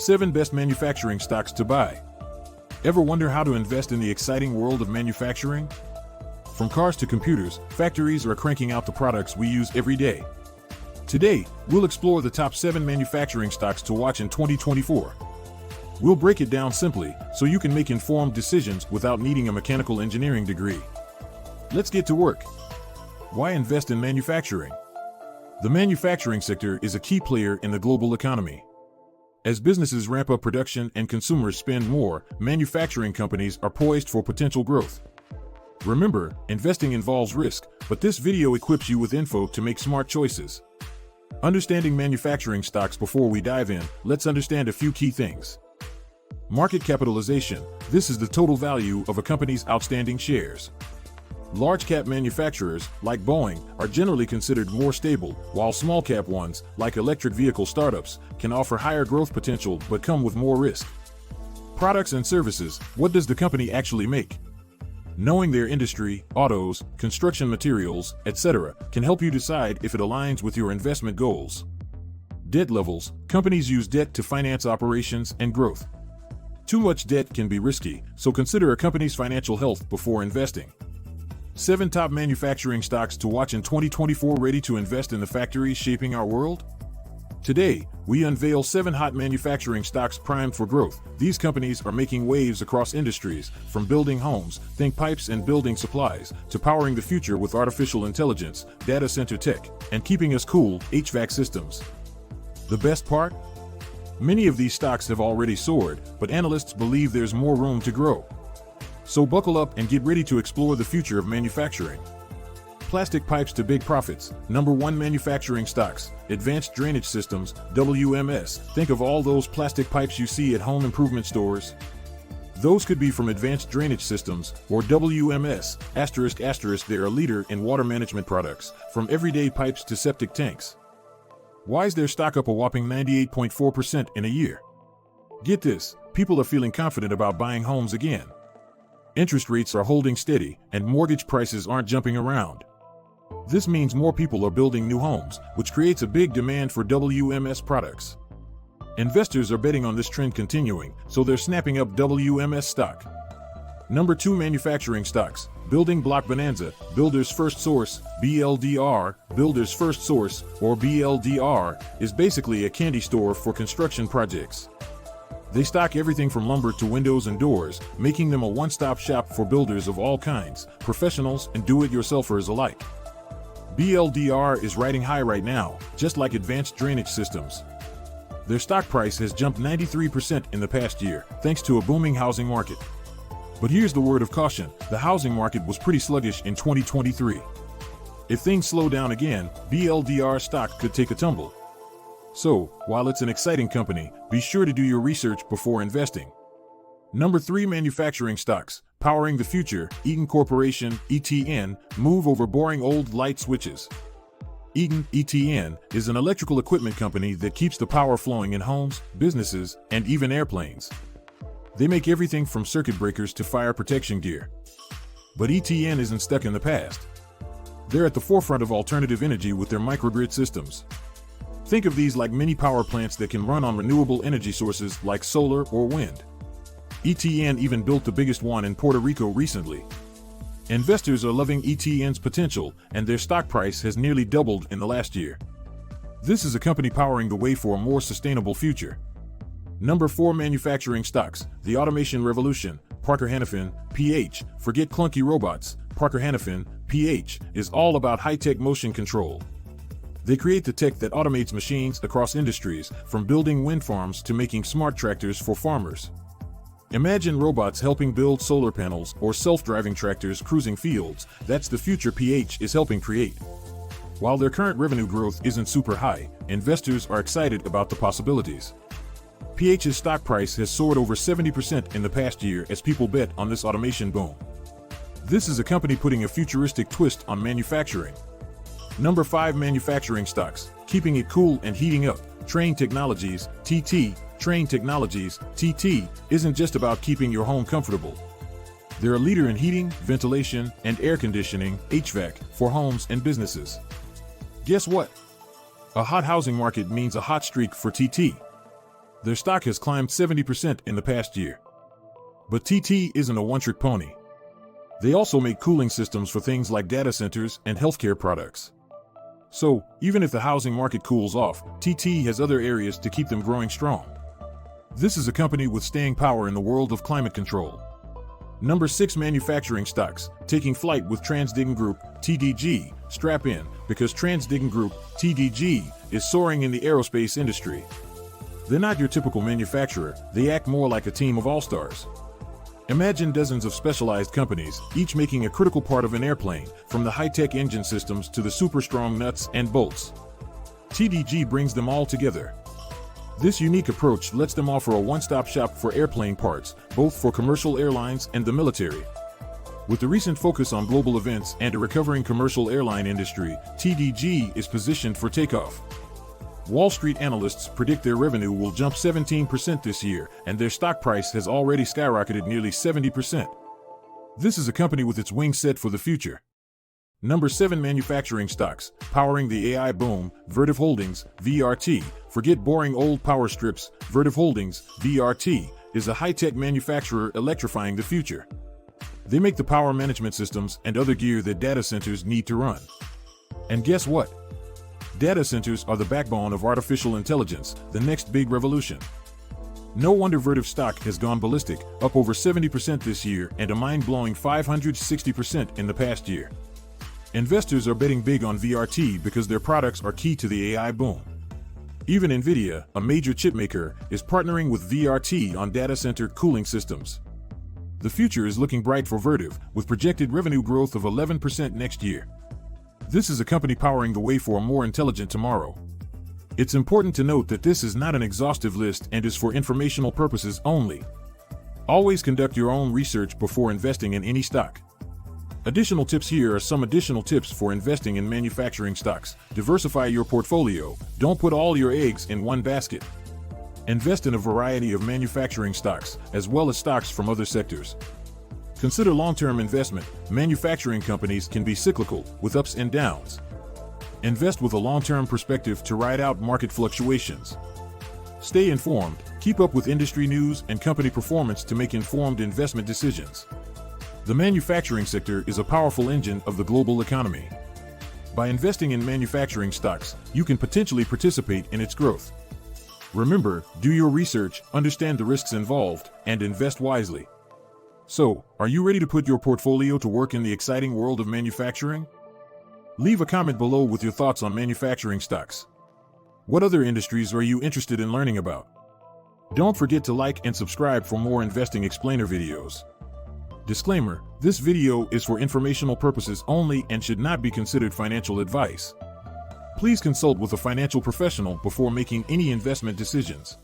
7 Best Manufacturing Stocks to Buy. Ever wonder how to invest in the exciting world of manufacturing? From cars to computers, factories are cranking out the products we use every day. Today, we'll explore the top 7 manufacturing stocks to watch in 2024. We'll break it down simply, so you can make informed decisions without needing a mechanical engineering degree. Let's get to work. Why invest in manufacturing? The manufacturing sector is a key player in the global economy. As businesses ramp up production and consumers spend more, manufacturing companies are poised for potential growth. Remember, investing involves risk, but this video equips you with info to make smart choices. Understanding manufacturing stocks. Before we dive in, let's understand a few key things. Market capitalization. This is the total value of a company's outstanding shares. Large-cap manufacturers, like Boeing, are generally considered more stable, while small-cap ones, like electric vehicle startups, can offer higher growth potential but come with more risk. Products and services. What does the company actually make? Knowing their industry, autos, construction materials, etc., can help you decide if it aligns with your investment goals. Debt levels. Companies use debt to finance operations and growth. Too much debt can be risky, so consider a company's financial health before investing. 7 top manufacturing stocks to watch in 2024. Ready to invest in the factories shaping our world? Today, we unveil 7 hot manufacturing stocks primed for growth. These companies are making waves across industries, from building homes, think pipes and building supplies, to powering the future with artificial intelligence, data center tech, and keeping us cool, HVAC systems. The best part? Many of these stocks have already soared, but analysts believe there's more room to grow. So buckle up and get ready to explore the future of manufacturing. Plastic pipes to big profits. Number 1 manufacturing stocks. Advanced Drainage Systems, WMS. Think of all those plastic pipes you see at home improvement stores. Those could be from Advanced Drainage Systems, or WMS, ***. They're a leader in water management products, from everyday pipes to septic tanks. Why is their stock up a whopping 98.4% in a year? Get this, people are feeling confident about buying homes again. Interest rates are holding steady, and mortgage prices aren't jumping around. This means more people are building new homes, which creates a big demand for WMS products. Investors are betting on this trend continuing, so they're snapping up WMS stock. Number 2 manufacturing stocks. Building block bonanza. Builders FirstSource, BLDR. Builders FirstSource, or BLDR, is basically a candy store for construction projects. They stock everything from lumber to windows and doors, making them a one-stop shop for builders of all kinds, professionals and do-it-yourselfers alike. BLDR is riding high right now, just like Advanced Drainage Systems. Their stock price has jumped 93% in the past year, thanks to a booming housing market. But here's the word of caution: the housing market was pretty sluggish in 2023. If things slow down again, BLDR stock could take a tumble. So, while it's an exciting company, be sure to do your research before investing. Number 3 manufacturing stocks. Powering the future. Eaton Corporation, ETN. Move over boring old light switches. Eaton, ETN, is an electrical equipment company that keeps the power flowing in homes, businesses, and even airplanes. They make everything from circuit breakers to fire protection gear. But ETN isn't stuck in the past. They're at the forefront of alternative energy with their microgrid systems. Think of these like mini power plants that can run on renewable energy sources like solar or wind. ETN even built the biggest one in Puerto Rico recently. Investors are loving ETN's potential, and their stock price has nearly doubled in the last year. This is a company powering the way for a more sustainable future. Number 4 manufacturing stocks. The automation revolution. Parker-Hannifin, PH. Forget clunky robots. Parker-Hannifin, PH, is all about high-tech motion control. They create the tech that automates machines across industries, from building wind farms to making smart tractors for farmers. Imagine robots helping build solar panels or self-driving tractors cruising fields. That's the future PH is helping create. While their current revenue growth isn't super high, investors are excited about the possibilities. PH's stock price has soared over 70% in the past year as people bet on this automation boom. This is a company putting a futuristic twist on manufacturing. Number 5 manufacturing stocks. Keeping it cool and heating up. Trane Technologies, TT. Trane Technologies, TT, isn't just about keeping your home comfortable. They're a leader in heating, ventilation, and air conditioning, HVAC, for homes and businesses. Guess what? A hot housing market means a hot streak for TT. Their stock has climbed 70% in the past year. But TT isn't a one-trick pony. They also make cooling systems for things like data centers and healthcare products. So, even if the housing market cools off, TT has other areas to keep them growing strong. This is a company with staying power in the world of climate control. Number 6. Manufacturing stocks, taking flight with TransDigm Group, TDG. Strap in, because TransDigm Group, TDG, is soaring in the aerospace industry. They're not your typical manufacturer, they act more like a team of all-stars. Imagine dozens of specialized companies, each making a critical part of an airplane, from the high-tech engine systems to the super-strong nuts and bolts. TDG brings them all together. This unique approach lets them offer a one-stop shop for airplane parts, both for commercial airlines and the military. With the recent focus on global events and a recovering commercial airline industry, TDG is positioned for takeoff. Wall Street analysts predict their revenue will jump 17% this year, and their stock price has already skyrocketed nearly 70%. This is a company with its wings set for the future. Number 7. Manufacturing stocks, powering the AI boom, Vertiv Holdings, VRT. Forget boring old power strips, Vertiv Holdings, VRT, is a high-tech manufacturer electrifying the future. They make the power management systems and other gear that data centers need to run. And guess what? Data centers are the backbone of artificial intelligence, the next big revolution. No wonder Vertiv stock has gone ballistic, up over 70% this year and a mind-blowing 560% in the past year. Investors are betting big on VRT because their products are key to the AI boom. Even Nvidia, a major chipmaker, is partnering with VRT on data center cooling systems. The future is looking bright for Vertiv, with projected revenue growth of 11% next year. This is a company powering the way for a more intelligent tomorrow. It's important to note that this is not an exhaustive list and is for informational purposes only. Always conduct your own research before investing in any stock. Additional tips. Here are some additional tips for investing in manufacturing stocks. Diversify your portfolio. Don't put all your eggs in one basket. Invest in a variety of manufacturing stocks, as well as stocks from other sectors. Consider long-term investment. Manufacturing companies can be cyclical, with ups and downs. Invest with a long-term perspective to ride out market fluctuations. Stay informed. Keep up with industry news and company performance to make informed investment decisions. The manufacturing sector is a powerful engine of the global economy. By investing in manufacturing stocks, you can potentially participate in its growth. Remember, do your research, understand the risks involved, and invest wisely. So, are you ready to put your portfolio to work in the exciting world of manufacturing? Leave a comment below with your thoughts on manufacturing stocks. What other industries are you interested in learning about? Don't forget to like and subscribe for more investing explainer videos. Disclaimer: this video is for informational purposes only and should not be considered financial advice. Please consult with a financial professional before making any investment decisions.